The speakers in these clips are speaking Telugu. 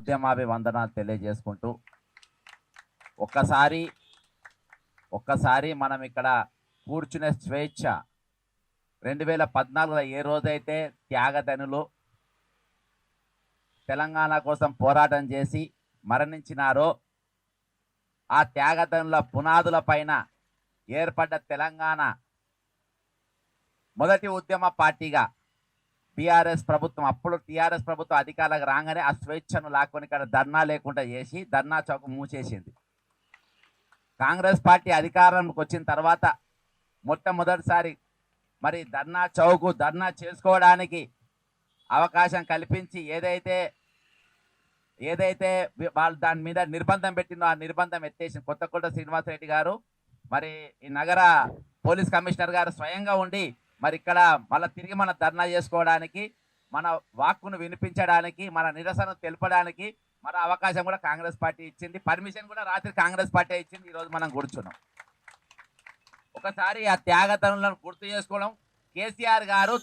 ఉద్యమాభివందనాలు తెలియజేసుకుంటూ ఒక్కసారి మనం ఇక్కడ కూర్చునే స్వేచ్ఛ 2014లో ఏ రోజైతే త్యాగధనులు తెలంగాణ కోసం పోరాటం చేసి మరణించినారో ఆ త్యాగధనుల పునాదుల పైన ఏర్పడ్డ తెలంగాణ మొదటి ఉద్యమ పార్టీగా బీఆర్ఎస్ ప్రభుత్వం, అప్పుడు టీఆర్ఎస్ ప్రభుత్వం అధికారులకు రాగానే ఆ స్వేచ్ఛను లాక్కొని ఇక్కడ ధర్నా లేకుండా చేసి ధర్నా చౌక్ మూసేసింది. కాంగ్రెస్ పార్టీ అధికారంలోకి వచ్చిన తర్వాత మొట్టమొదటిసారి మరి ధర్నా చేసుకోవడానికి అవకాశం కల్పించి ఏదైతే వాళ్ళు దాని మీద నిర్బంధం పెట్టిందో ఆ నిర్బంధం ఎత్తేసి కొత్తకోట శ్రీనివాసరెడ్డి గారు మరి ఈ నగర పోలీస్ కమిషనర్ గారు స్వయంగా ఉండి మరి ఇక్కడ మళ్ళీ తిరిగి మన ధర్నా చేసుకోవడానికి, మన వాక్కును వినిపించడానికి, మన నిరసన తెలపడానికి మన అవకాశం కూడా కాంగ్రెస్ పార్టీ ఇచ్చింది. పర్మిషన్ కూడా రాత్రి కాంగ్రెస్ పార్టీ ఇచ్చింది. ఈరోజు మనం కూర్చున్నాం. ఒకసారి ఆ త్యాగతనులను గుర్తు చేసుకోవడం, కేసీఆర్ గారు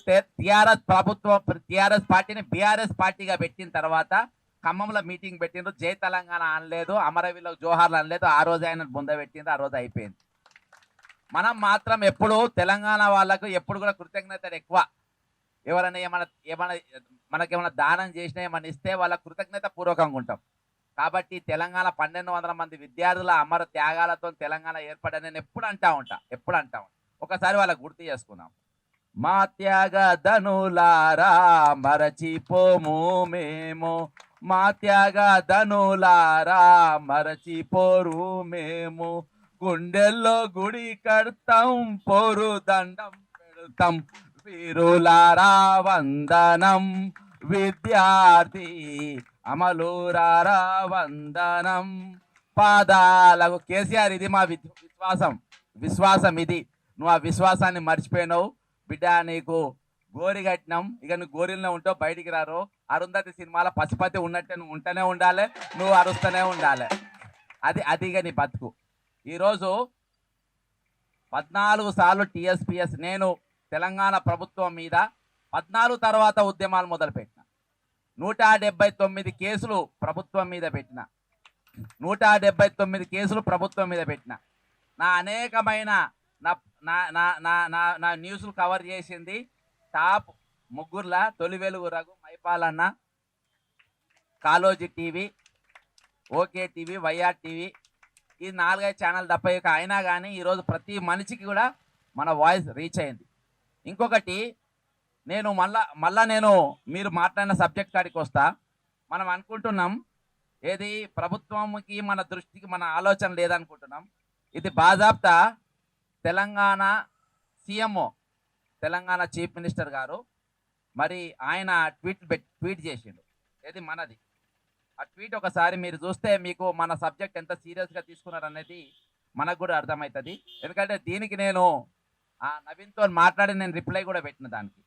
టీఆర్ఎస్ పార్టీని బీఆర్ఎస్ పార్టీగా పెట్టిన తర్వాత ఖమ్మంలో మీటింగ్ పెట్టిండ్రు. జై తెలంగాణ అనలేదు, అమరవీరులకు జోహార్లు అనలేదు. ఆ రోజు ఆయన బొందబెట్టిండ్రు, ఆ రోజు అయిపోయింది. మనం మాత్రం ఎప్పుడు తెలంగాణ వాళ్ళకు ఎప్పుడు కూడా కృతజ్ఞతలు ఎక్కువ. ఎవరైనా మనకేమైనా దానం చేసినా ఏమైనా ఇస్తే వాళ్ళ కృతజ్ఞత పూర్వకంగా ఉంటాం. కాబట్టి తెలంగాణ 1200 మంది విద్యార్థుల అమర త్యాగాలతో తెలంగాణ ఏర్పడని నేను ఎప్పుడు అంటా ఉంటా. ఒకసారి వాళ్ళకు గుర్తు చేసుకుందాం. మా త్యాగధనులారా మరచిపోము మేము, మా త్యాగధనులారా మరచిపోరు మేము, గుండెల్లో గుడి కడతాం, పోరు దండం పెడతాం, వీరులారా వందనం, విద్యార్థి అమలురారా వందనం, పాదాలకు. కేసీఆర్, ఇది మా విశ్వాసం ఇది. నువ్వు ఆ విశ్వాసాన్ని మర్చిపోయినావు బిడ్డ. నీకు గోరి కట్టినాం, ఇక నువ్వు గోరిలోనే ఉంటావు, బయటికి రారు. అరుంధతి సినిమాలో పశుపతి ఉన్నట్టే నువ్వు ఉంటూనే ఉండాలి, నువ్వు అరుస్తూనే ఉండాలి. అదిగా నీ బతుకు. ఈరోజు 14 సార్లు టీఎస్పీఎస్, నేను తెలంగాణ ప్రభుత్వం మీద 14 తర్వాత ఉద్యమాలు మొదలుపెట్టిన. 179 కేసులు ప్రభుత్వం మీద పెట్టిన. 179 కేసులు ప్రభుత్వం మీద పెట్టిన. నా అనేకమైన నా న్యూస్లు కవర్ చేసింది టాప్ ముగ్గురులా తొలి వెలుగు రఘు, మైపాలన్న, Kaloji TV, okay TV, YR TV, ఈ 4-5 ఛానల్ తప్ప అయినా కానీ ఈరోజు ప్రతి మనిషికి కూడా మన వాయిస్ రీచ్ అయింది. ఇంకొకటి, నేను మళ్ళా మీరు మాట్లాడిన సబ్జెక్ట్ కాడికి వస్తా. మనం అనుకుంటున్నాం ఏది ప్రభుత్వంకి మన దృష్టికి మన ఆలోచన లేదనుకుంటున్నాం. ఇది బాజాబ్తా Telangana CMO, Telangana chief minister గారు మరి ఆయన ట్వీట్ చేసిండు. ఏది మనది. ఆ ట్వీట్ ఒకసారి మీరు చూస్తే మీకు మన సబ్జెక్ట్ ఎంత సీరియస్గా తీసుకున్నారు అనేది మనకు కూడా అర్థమవుతుంది. ఎందుకంటే దీనికి నేను నవీన్తో మాట్లాడి నేను రిప్లై కూడా పెట్టిన దానికి.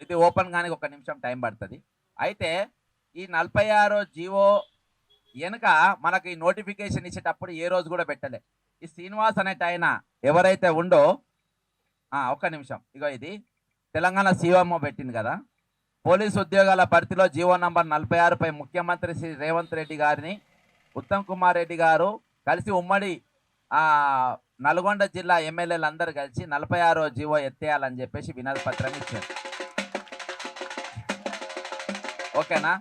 ఇది ఓపెన్ కానీ 1 నిమిషం టైం పడుతుంది. అయితే ఈ 46 జీవో వెనుక మనకి ఈ నోటిఫికేషన్ ఇచ్చేటప్పుడు ఏ రోజు కూడా పెట్టలే. ఈ శ్రీనివాస్ అనేట ఆయన ఎవరైతే ఉందో, 1 నిమిషం, ఇగో ఇది తెలంగాణ సీఎంఓ పెట్టింది కదా, పోలీసు ఉద్యోగాల భర్తీలో జీవో నంబర్ 46పై ముఖ్యమంత్రి శ్రీ రేవంత్ రెడ్డి గారిని ఉత్తమ్ కుమార్ రెడ్డి గారు కలిసి ఉమ్మడి నల్గొండ జిల్లా ఎమ్మెల్యేలు అందరూ కలిసి 46వ జీవో ఎత్తేయాలని చెప్పేసి వినతి పత్రం ఇచ్చారు. ఓకేనా?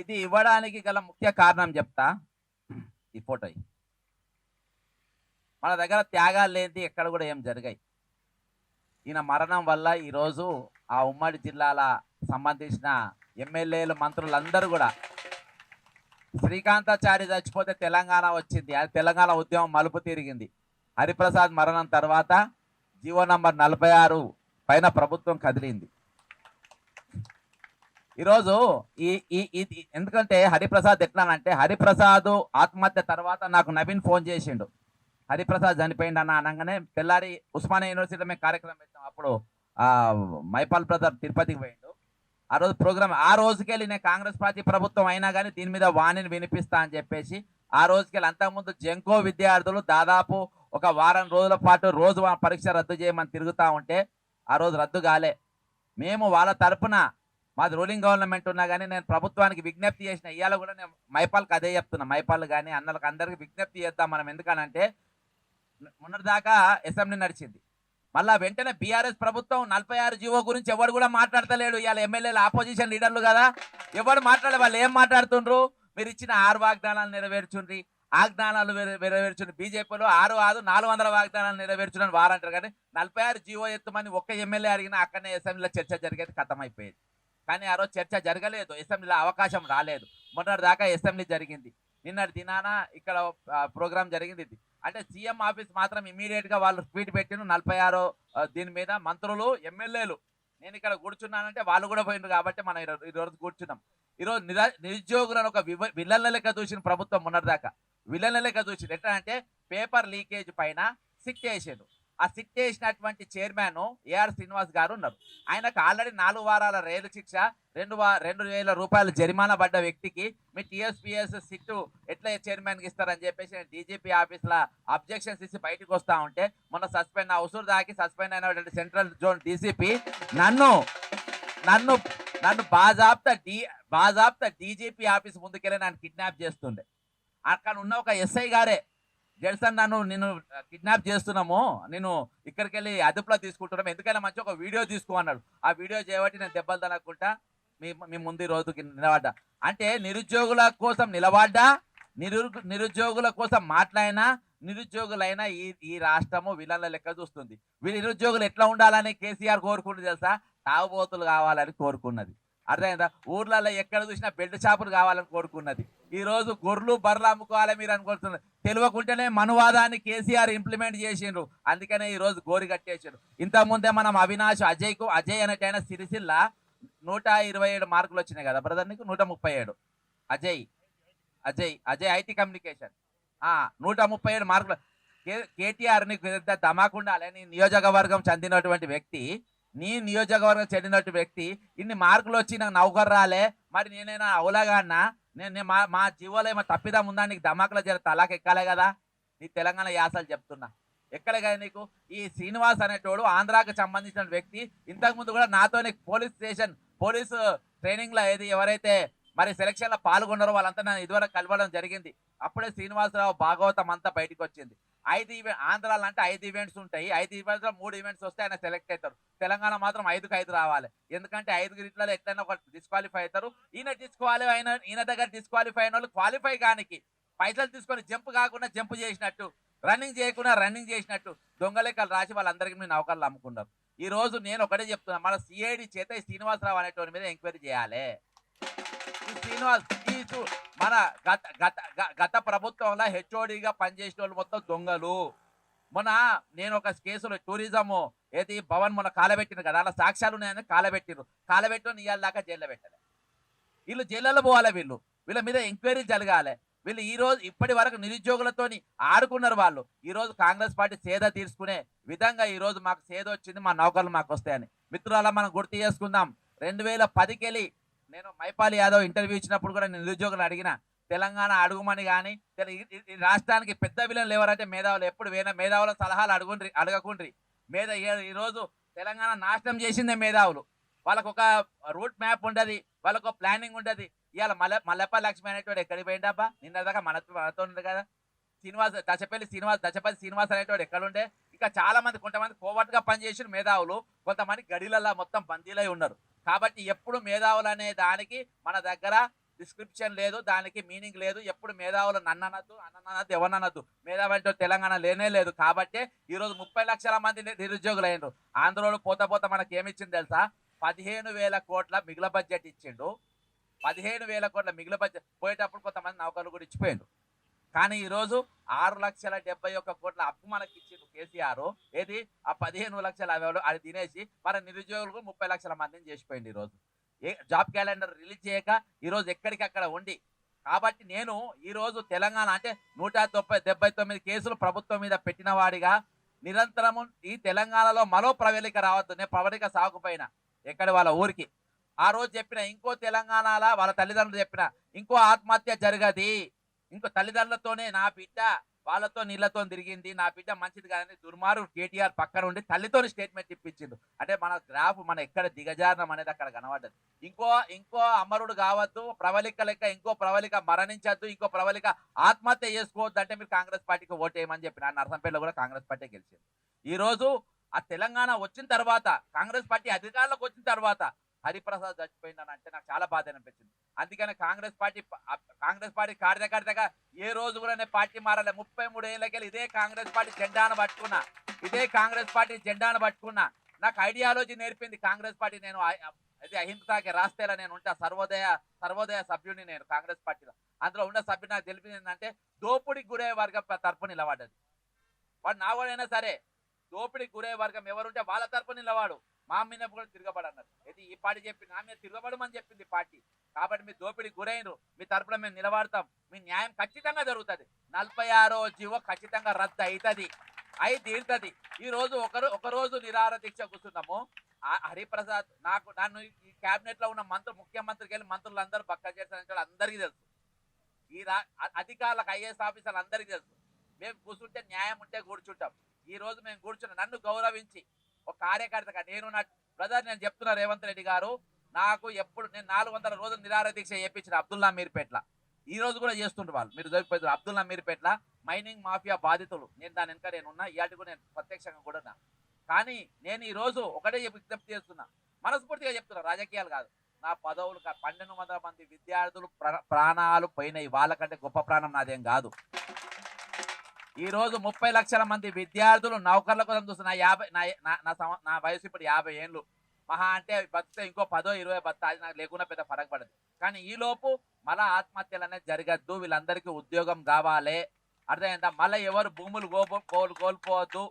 ఇది ఇవ్వడానికి గల ముఖ్య కారణం చెప్తా. ఈ ఫోటో, మన దగ్గర త్యాగాలు లేనిది ఎక్కడ కూడా ఏం జరిగాయి. ఈయన మరణం వల్ల ఈరోజు ఆ ఉమ్మడి జిల్లాల సంబంధించిన ఎమ్మెల్యేలు, మంత్రులందరూ కూడా, శ్రీకాంతాచారి చచ్చిపోతే తెలంగాణ వచ్చింది, అది తెలంగాణ ఉద్యమం మలుపు తిరిగింది. హరిప్రసాద్ మరణం తర్వాత జీవో నంబర్ 46 పైన ప్రభుత్వం కదిలింది. ఈరోజు ఎందుకంటే హరిప్రసాద్ ఎట్లానంటే, హరిప్రసాద్ ఆత్మహత్య తర్వాత నాకు నవీన్ ఫోన్ చేసిండు, హరిప్రసాద్ చనిపోయిండు అన్న అనగానే తెల్లారి ఉస్మానియా యూనివర్సిటీలో మేము కార్యక్రమం పెట్టాం. అప్పుడు మైపాల్ బ్రదర్ తిరుపతికి పోయిండు. ఆ రోజు ప్రోగ్రామ్, ఆ రోజుకెళ్ళి నేను కాంగ్రెస్ పార్టీ ప్రభుత్వం అయినా కానీ దీని మీద వాణిని వినిపిస్తా అని చెప్పేసి ఆ రోజుకెళ్ళి, అంతకుముందు జంకో విద్యార్థులు దాదాపు 1 వారం రోజుల పాటు రోజు పరీక్ష రద్దు చేయమని తిరుగుతూ ఉంటే ఆ రోజు రద్దు కాలే. మేము వాళ్ళ తరపున మాది రూలింగ్ గవర్నమెంట్ ఉన్నా కానీ నేను ప్రభుత్వానికి విజ్ఞప్తి చేసిన ఇవాళ కూడా నేను మైపాల్కి అదే చెప్తున్నా. మైపాల్ కానీ అన్నలకు అందరికి విజ్ఞప్తి చేద్దాం మనం. ఎందుకనంటే మొన్నటిదాకా అసెంబ్లీ నడిచింది, మళ్ళా వెంటనే బీఆర్ఎస్ ప్రభుత్వం 46 జీవో గురించి ఎవరు కూడా మాట్లాడతలేడు. ఇవాళ ఎమ్మెల్యేలు ఆపోజిషన్ లీడర్లు కదా, ఎవరు మాట్లాడే వాళ్ళు ఏం మాట్లాడుతుండ్రు? మీరు ఇచ్చిన 6 వాగ్దానాలు నెరవేర్చుండ్రి, వాగ్దానాలు నెరవేర్చుండ్రి. బీజేపీలో 6 కాదు 400 వాగ్దానాలు నెరవేర్చునని వారంటారు, కానీ 46 జీవో ఎత్తుమని ఒక్క ఎమ్మెల్యే అడిగినా అక్కడనే అసెంబ్లీలో చర్చ జరిగేది, ఖతమైపోయేది. కానీ ఆ రోజు చర్చ జరగలేదు, అసెంబ్లీలో అవకాశం రాలేదు. మొన్నటి దాకా అసెంబ్లీ జరిగింది, నిన్నటి దినాన ఇక్కడ ప్రోగ్రామ్ జరిగింది. ఇది అంటే సీఎం ఆఫీస్ మాత్రం ఇమీడియట్ గా వాళ్ళు స్పీడ్ పెట్టిన 46 దీని మీద మంత్రులు ఎమ్మెల్యేలు. నేను ఇక్కడ కూర్చున్నానంటే వాళ్ళు కూడా పోయిండ్రు కాబట్టి మనం ఈరోజు కూర్చున్నాం. ఈరోజు నిరుద్యోగులను ఒక విలన్ల లెక్క చూసిన ప్రభుత్వం మొన్నటిదాకా విలన్ల లెక్క చూసింది. ఎట్లా అంటే పేపర్ లీకేజ్ పైన సిట్ చేసాడు. ఆ సిట్ చేసినటువంటి చైర్మన్ ఏఆర్ శ్రీనివాస్ గారు ఉన్నారు. ఆయనకు ఆల్రెడీ 4 వారాల రైలు శిక్ష, 2,000 రూపాయలు జరిమానా పడ్డ వ్యక్తికి మీ టీఎస్పీఎస్ సిట్టు ఎట్లా చైర్మన్కి ఇస్తారని చెప్పేసి నేను డీజీపీ ఆఫీస్లో అబ్జెక్షన్స్ ఇచ్చి బయటకు వస్తూ ఉంటే మొన్న సస్పెండ్ ఉసూరు దాకి సస్పెండ్ అయినటువంటి సెంట్రల్ జోన్ డీసీపీ నన్ను నన్ను నన్ను బాజాప్తా డీజీపీ ఆఫీస్ ముందుకెళ్ళి నన్ను కిడ్నాప్ చేస్తుండే. అక్కడ ఉన్న ఒక ఎస్ఐ గారే, జడ్సన్ నిన్ను కిడ్నాప్ చేస్తున్నాము, నేను ఇక్కడికి వెళ్ళి అదుపులో తీసుకుంటున్నాము, ఎందుకైనా మంచి ఒక వీడియో తీసుకో అన్నాడు. ఆ వీడియో చేయబట్టి నేను దెబ్బలు తనకుండా మీ ముందు రోజుకి నిలబడ్డా. అంటే నిరుద్యోగుల కోసం నిలబడ్డా, నిరుద్యోగుల కోసం మాట్లాడినా, నిరుద్యోగులైనా ఈ రాష్ట్రము విలన్ల లెక్క చూస్తుంది. నిరుద్యోగులు ఎట్లా ఉండాలని కేసీఆర్ కోరుకుంటుంది తెలుసా? తాగుబోతులు కావాలని కోరుకున్నది. అర్థమైందా? ఊర్లలో ఎక్కడ చూసినా బెల్ట్ షాపులు కావాలని కోరుకున్నది. ఈ రోజు గొర్రెలు బర్రెలు అమ్ముకోవాలి మీరు అనుకుంటున్నారు. తెలియకుంటేనే మనువాదాన్ని కేసీఆర్ ఇంప్లిమెంట్ చేసిండ్రు, అందుకనే ఈ రోజు గోరి కట్టేసాడు. ఇంతకుముందే మనం అవినాష్ అజయ్ అనేటైనా సిరిసిల్ల 127 మార్కులు వచ్చినాయి కదా బ్రదర్ నీకు? 137. అజయ్ ఐటీ కమ్యూనికేషన్ 137 మార్కులు. కేటీఆర్ నీకు దమాకుండాలి. నీ నియోజకవర్గం చెందినటువంటి వ్యక్తి, ఇన్ని మార్కులు వచ్చి నాకు నౌకరు రాలే, మరి నేనైనా అవులాగా అన్నా? నేను మా జీవోలో ఏమో తప్పిదం ఉందా? నీకు దమాకులో జర తలాకి ఎక్కాలే కదా. నీ తెలంగాణ యాసలు చెప్తున్నా ఎక్కలే కదా నీకు. ఈ శ్రీనివాస్ అనేటోడు ఆంధ్రాకి సంబంధించిన వ్యక్తి. ఇంతకుముందు కూడా నాతోనే పోలీసు ట్రైనింగ్లో ఎవరైతే మరి సెలక్షన్లో పాల్గొన్నారో వాళ్ళంతా నన్ను ఇదివరకు కలవడం జరిగింది. అప్పుడే శ్రీనివాసరావు భాగవతం అంతా బయటకు వచ్చింది. ఆంధ్రాలో అంటే 5 ఈవెంట్స్ ఉంటాయి, 5 ఈవెంట్స్లో 3 ఈవెంట్స్ వస్తే ఆయన సెలెక్ట్ అవుతారు. తెలంగాణ మాత్రం 5కి 5 రావాలి, ఎందుకంటే 5 ఎట్లయినా ఒక డిస్క్వాలిఫై అవుతారు. ఈయన దగ్గర డిస్క్వాలిఫై అయిన వాళ్ళు క్వాలిఫై కానికి పైసలు తీసుకొని జంప్ కాకుండా జంప్ చేసినట్టు, రన్నింగ్ చేయకుండా రన్నింగ్ చేసినట్టు దొంగలెక్కలు రాసి వాళ్ళందరికీ మీరు నౌకర్లు అమ్ముకున్నారు. ఈ రోజు నేను ఒకటే చెప్తున్నా, మన సిఐడి చేత ఈ శ్రీనివాసరావు అనేటువంటి మీద ఎంక్వైరీ చేయాలి. మన గత ప్రభుత్వంలో హెచ్ఓడిగా పనిచేసిన వాళ్ళు మొత్తం దొంగలు. మొన్న నేను ఒక కేసులో టూరిజం భవన్ మొన్న కాలబెట్టిన కదా, అలా సాక్ష్యాలు ఉన్నాయని కాలబెట్టిన ఇవాళ దాకా జైల్లో పెట్టాలి. వీళ్ళు జైల్లో పోవాలి, వీళ్ళ మీద ఎంక్వైరీ జరగాలి. వీళ్ళు ఈ రోజు ఇప్పటి వరకు నిరుద్యోగులతోని ఆడుకున్నారు. వాళ్ళు ఈ రోజు కాంగ్రెస్ పార్టీ సేద తీర్చుకునే విధంగా ఈ రోజు మాకు సేద వచ్చింది, మా నౌకర్లు మాకు వస్తాయని. మిత్రులారా మనం గుర్తు చేసుకుందాం. 2010కి వెళ్ళి నేను మైపాల్ యాదవ్ ఇంటర్వ్యూ ఇచ్చినప్పుడు కూడా నేను నిరుద్యోగులు అడిగిన, తెలంగాణ అడుగుమని. కానీ రాష్ట్రానికి పెద్ద విలన్లు ఎవరంటే మేధావులు. ఎప్పుడు మేధావుల సలహాలు అడగకుండ్రి. ఈరోజు తెలంగాణ నాశనం చేసిందే మేధావులు. వాళ్ళకు ఒక రూట్ మ్యాప్ ఉండదు, వాళ్ళకు ప్లానింగ్ ఉండదు. ఇవాళ మల్లెప్ప లక్ష్మి అనేటువంటి ఎక్కడికి పోయిండబ్బా? నిన్నదాకా మనతో ఉంది కదా. దశపల్లి శ్రీనివాస్ అనేటువంటి ఎక్కడుండే? ఇంకా చాలా మంది, కొంతమంది కోవర్ట్గా పనిచేసిన మేధావులు, కొంతమంది గడిలలా మొత్తం బందీలై ఉన్నారు. కాబట్టి ఎప్పుడు మేధావులు అనే దానికి మన దగ్గర డిస్క్రిప్షన్ లేదు, దానికి మీనింగ్ లేదు. ఎప్పుడు మేధావులు నన్ననద్దు, ఎవరనద్దు. మేధావి అంటే తెలంగాణ లేనే లేదు. కాబట్టి ఈరోజు 30 లక్షల మంది నిరుద్యోగులు అయినరు. ఆంధ్రలో పోతా మనకి ఏమిచ్చింది తెలుసా? 15,000 కోట్ల మిగుల బడ్జెట్ ఇచ్చిండు. 15,000 కోట్ల మిగుల బడ్జెట్ పోయేటప్పుడు కొంతమంది నౌకర్లు కూడా ఇచ్చిపోయిండు. కానీ ఈరోజు 6,71 కోట్ల అప్పు మనకి ఇచ్చిండు కేసీఆర్. ఆ 15 లక్షల అది తినేసి మన నిరుద్యోగులకు 30 లక్షల మందిని చేసిపోయింది. ఈరోజు జాబ్ క్యాలెండర్ రిలీజ్ చేయక ఈరోజు ఎక్కడికక్కడ ఉండి. కాబట్టి నేను ఈరోజు తెలంగాణ అంటే 179 కేసులు ప్రభుత్వం మీద పెట్టిన వాడిగా నిరంతరము ఈ తెలంగాణలో మరో ప్రవళిక రావద్దు. నేను ప్రవళిక సాగుపోయినా ఎక్కడి వాళ్ళ ఊరికి ఆ రోజు చెప్పిన, ఇంకో తెలంగాణలో వాళ్ళ తల్లిదండ్రులు చెప్పిన ఇంకో ఆత్మహత్య జరగది, ఇంకో తల్లిదండ్రులతోనే నా బిడ్డ వాళ్ళతో నీళ్ళతో తిరిగింది, నా బిడ్డ మంచిది కాదని దుర్మార్గుడు కేటీఆర్ పక్కన ఉండి తల్లితోని స్టేట్మెంట్ ఇప్పించిండు. అంటే మన గ్రాఫ్ మన ఎక్కడ దిగజారణం అనేది అక్కడ కనబడ్డది. ఇంకో ఇంకో అమరుడు కావద్దు, ప్రవళిక లెక్క ఇంకో ప్రవళిక మరణించద్దు, ఇంకో ప్రవళిక ఆత్మహత్య చేసుకోవద్దు అంటే మీరు కాంగ్రెస్ పార్టీకి ఓటేయమని చెప్పిన నర్సంపేటలో కూడా కాంగ్రెస్ పార్టీ గెలిచింది. ఈ రోజు ఆ తెలంగాణ వచ్చిన తర్వాత కాంగ్రెస్ పార్టీ అధికారంలోకి వచ్చిన తర్వాత హరిప్రసాద్ చచ్చిపోయిందని అంటే నాకు చాలా బాధ అనిపించింది. అందుకని కాంగ్రెస్ పార్టీ కార్యకర్తగా ఏ రోజు కూడా నేను పార్టీ మారాలి. 33 ఏళ్ళకెళ్ళి ఇదే కాంగ్రెస్ పార్టీ జెండాను పట్టుకున్నా, ఇదే కాంగ్రెస్ పార్టీ జెండాను పట్టుకున్నా. నాకు ఐడియాలజీ నేర్పింది కాంగ్రెస్ పార్టీ. నేను అది అహింసాకి రాస్తేలా నేను ఉంటా, సర్వోదయ సభ్యుడిని నేను కాంగ్రెస్ పార్టీలో. అందులో ఉన్న సభ్యుడు నాకు తెలిపింది ఏంటంటే దోపిడికి గురే వర్గం తరపు నిలబడ్డది. వాడు నా వాడైనా సరే దోపిడికి గురే వర్గం ఎవరుంటే వాళ్ళ తరపు నిలవాడు, మా మీద కూడా తిరగబడు అన్నారు. ఇది ఈ పార్టీ చెప్పింది, నా మీద తిరగబడమని చెప్పింది పార్టీ. కాబట్టి మీ దోపిడికి గురైనరు, మీ తరపున మేము నిలబడతాం, మీ న్యాయం ఖచ్చితంగా జరుగుతుంది. 46వ జీవో ఖచ్చితంగా రద్దు అవుతుంది, అయి తీరుతుంది. ఈ రోజు ఒక రోజు నిరాహార దీక్ష కూర్చున్నాము. హరిప్రసాద్ నన్ను ఈ క్యాబినెట్ లో ఉన్న ముఖ్యమంత్రికి వెళ్ళి మంత్రులందరూ పక్క చేస్తారని అందరికీ తెలుసు, ఈ అధికారులకు ఐఏఎస్ ఆఫీసర్లు అందరికీ తెలుసు. మేము కూర్చుంటే న్యాయం ఉంటే కూర్చుంటాం. ఈ రోజు మేము కూర్చున్నాం, నన్ను గౌరవించి ఒక కార్యకర్తగా నా బ్రదర్ నేను చెప్తున్నా రేవంత్ రెడ్డి గారు, నాకు ఎప్పుడు నేను 400 రోజులు నిరాహార దీక్ష చేయించిన అబ్దుల్లా మీర్పేట్ల, ఈ రోజు కూడా చేస్తుంటారు వాళ్ళు. మీరు దొరికిపోతారు అబ్దుల్లా మీర్పేట్ల మైనింగ్ మాఫియా బాధితులు, నేను దాని వెనక నేనున్నా, ఇవాటి కూడా నేను ప్రత్యక్షంగా కూడా ఉన్నా. కానీ నేను ఈ రోజు ఒకటే విజ్ఞప్తి చేస్తున్నా, మనస్ఫూర్తిగా చెప్తున్నా, రాజకీయాలు కాదు. నా పదవులు 1200 మంది విద్యార్థులు ప్రాణాలు పోయినాయి, వాళ్ళకంటే గొప్ప ప్రాణం నాదేం కాదు. ఈ రోజు 30 లక్షల మంది విద్యార్థులు నౌకర్ల కోసం చూస్తున్న నా వయసు ఇప్పుడు 50 ఏళ్ళు. మహా అంటే బతికితే ఇంకో 10-20 బతా, అది నాకు లేకుండా పెద్ద ఫరక పడదు. కానీ ఈ లోపు మళ్ళా ఆత్మహత్యలు అనేది జరగద్దు, వీళ్ళందరికీ ఉద్యోగం కావాలి, అర్థమైందా? మళ్ళీ ఎవరు భూములు కోల్పోవద్దు,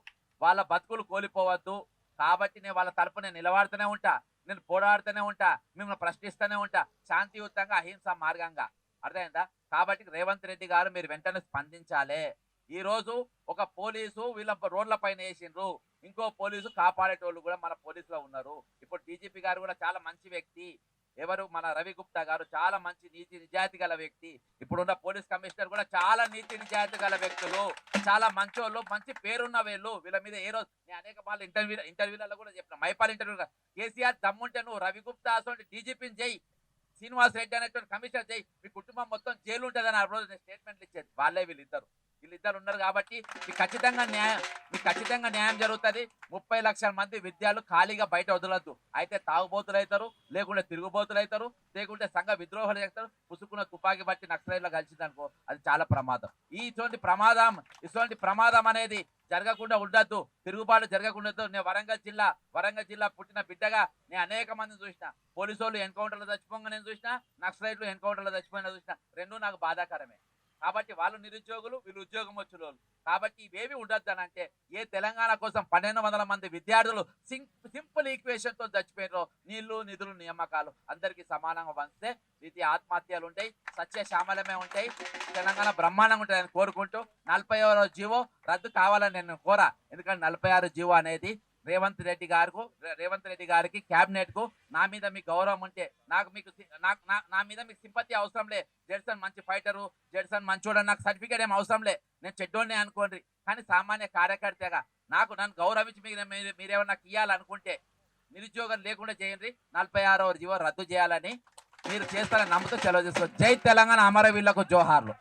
వాళ్ళ బతుకులు కోల్పోవద్దు. కాబట్టి నేను వాళ్ళ తరపున నిలబడుతూనే ఉంటా, నేను పోరాడుతూనే ఉంటా, మిమ్మల్ని ప్రశ్నిస్తూనే ఉంటా, శాంతియుతంగా అహింస మార్గంగా, అర్థమైందా? కాబట్టి రేవంత్ రెడ్డి గారు మీరు వెంటనే స్పందించాలి. ఈ రోజు ఒక పోలీసు వీళ్ళ రోడ్ల పైన వేసిండ్రు, ఇంకో పోలీసు కాపాడేటోళ్ళు కూడా మన పోలీసులో ఉన్నారు. ఇప్పుడు డీజీపీ గారు కూడా చాలా మంచి వ్యక్తి, ఎవరు మన రవి గుప్తా గారు చాలా మంచి నీతి నిజాయితీ గల వ్యక్తి. ఇప్పుడున్న పోలీస్ కమిషనర్ కూడా చాలా నీతి నిజాయితీ గల వ్యక్తులు, చాలా మంచోళ్ళు, మంచి పేరున్న వీళ్ళ మీద ఏ రోజు నేను అనేక వాళ్ళు ఇంటర్వ్యూలలో కూడా చెప్పిన, మైపాల్ ఇంటర్వ్యూ, కేసీఆర్ దమ్ముంటే నువ్వు రవి గుప్తా అసలు డీజీపీని చేయి, శ్రీనివాస్ రెడ్డి అనేటువంటి కమిషనర్ చేయి, మీ కుటుంబం మొత్తం జైలు ఉంటుందని ఆ రోజు స్టేట్మెంట్లు ఇచ్చేది వాళ్ళే. వీళ్ళిద్దరు ఉన్నారు కాబట్టి మీకు ఖచ్చితంగా న్యాయం జరుగుతుంది. 30 లక్షల మంది విద్యార్థులు ఖాళీగా బయట వదలొద్దు. అయితే తాగుబోతులు అవుతారు, లేకుంటే తిరుగుబోతులు అవుతారు, లేకుంటే సంఘ విద్రోహాలు చేస్తారు. పుసుకున్న తుపాకీ బట్టి నక్సలైట్లో కలిసిందనుకో అది చాలా ప్రమాదం. ఇటువంటి ప్రమాదం అనేది జరగకుండా ఉండద్దు, తిరుగుబాటు జరగకుండా. నేను వరంగల్ జిల్లా పుట్టిన బిడ్డగా నేను అనేక మందిని చూసిన, పోలీసు వాళ్ళు ఎన్కౌంటర్లో చచ్చిపోగా నేను చూసిన, నక్సలైట్లు ఎన్కౌంటర్లో చచ్చిపోయినా చూసిన. రెండూ నాకు బాధాకరమే. కాబట్టి వాళ్ళు నిరుద్యోగులు, వీళ్ళు ఉద్యోగం వచ్చిన వాళ్ళు. కాబట్టి ఇవేవి ఉండొద్దు అని అంటే, ఏ తెలంగాణ కోసం 1200 మంది విద్యార్థులు సింపుల్ ఈక్వేషన్ తో చచ్చిపోయినారో, నీళ్లు నిధులు నియామకాలు అందరికీ సమానంగా పంచితే ఇది ఆత్మహత్యలు ఉంటాయి, సత్యశ్యామలమే ఉంటాయి, తెలంగాణ బ్రహ్మాండంగా ఉంటుంది అని కోరుకుంటూ 46వ జీవో రద్దు కావాలని నేను కోరా. ఎందుకంటే 46 జీవో అనేది రేవంత్ రెడ్డి గారికి క్యాబినెట్ కు నా మీద మీకు గౌరవం ఉంటే, నా మీద మీకు సింపతి అవసరం లే. జెడ్సన్ మంచి ఫైటరు, జెడ్సన్ మంచోడు, నాకు సర్టిఫికేట్ ఏం అవసరం లే, నేను చెడ్డోడినే అనుకోండి. కానీ సామాన్య కార్యకర్తగా నన్ను గౌరవించి మీరేమన్నా నాకు ఇవ్వాలనుకుంటే నిరుద్యోగం లేకుండా చేయండి. 46వ జీవో రద్దు చేయాలని మీరు చేస్తారని నమ్ముతూ సెలవు చేసుకోవచ్చు. జై తెలంగాణ, అమరవీరులకు జోహార్లు.